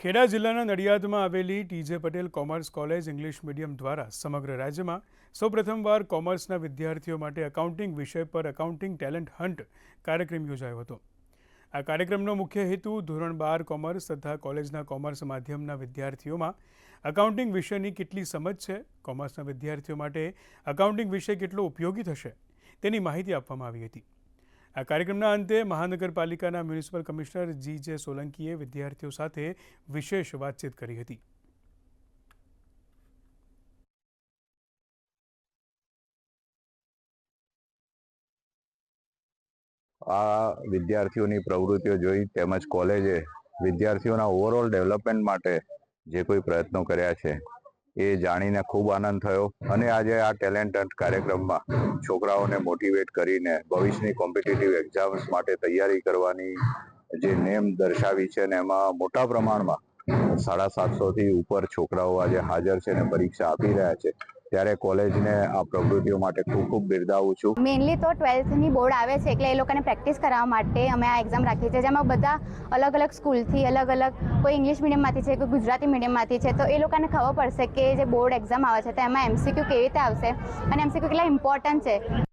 ખેડા જિલ્લાના નડિયાદમાં આવેલી TJ Patel commerce college English medium દ્વારા સમગ્ર રાજ્યમાં સૌપ્રથમવાર કોમર્સના વિદ્યાર્થીઓ માટે એકાઉન્ટિંગ વિષય પર એકાઉન્ટિંગ ટેલેન્ટ હન્ટ કાર્યક્રમ યોજાયો હતો। આ કાર્યક્રમનો મુખ્ય હેતુ ધોરણ 12 કોમર્સ તથા કોલેજના કોમર્સ માધ્યમના વિદ્યાર્થીઓમાં એકાઉન્ટિંગ વિષયની કેટલી સમજ છે, કોમર્સના વિદ્યાર્થીઓ માટે એકાઉન્ટિંગ વિષય કેટલો ઉપયોગી થશે તેની માહિતી આપવામાં આવી હતી। આ કાર્યક્રમના અંતે મહાનગરપાલિકાના મ્યુનિસિપલ કમિશનર G.J. સોલંકીએ વિદ્યાર્થીઓ સાથે વિશેષ વાતચીત કરી હતી। આ વિદ્યાર્થીઓની પ્રવૃત્તિઓ જોઈ તેમજ કોલેજે વિદ્યાર્થીઓના ઓવરઓલ ડેવલપમેન્ટ માટે જે કોઈ પ્રયત્નો કર્યા છે એ જાણીને ખૂબ આનંદ થયો અને આજે આ ટેલેન્ટ હન્ટ કાર્યક્રમમાં છોકરાઓને મોટિવેટ કરીને ભવિષ્યની કોમ્પિટિટિવ એક્ઝામ્સ માટે તૈયારી કરવાની જે નેમ દર્શાવી છે ને એમાં મોટા પ્રમાણમાં 750થી ઉપર છોકરાઓ આજે હાજર છે ને પરીક્ષા આપી રહ્યા છે, ત્યારે કોલેજને આ પ્રવૃત્તિઓ માટે ખૂબ ખૂબ બિરદાવું છું। મેઇનલી તો 12th ની બોર્ડ આવે છે એટલે એ લોકોને પ્રેક્ટિસ કરાવવા માટે અમે આ એક્ઝામ રાખી છે, જેમાં બધા અલગ અલગ સ્કૂલથી અલગ કોઈ ઇંગ્લિશ મીડિયમમાંથી છે, કોઈ ગુજરાતી મીડિયમમાંથી છે, તો એ લોકોને ખબર પડશે કે જે બોર્ડ એક્ઝામ આવે છે તો એમાં MCQ કેવી રીતે આવશે અને MCQ કેટલા ઇમ્પોર્ટન્ટ છે।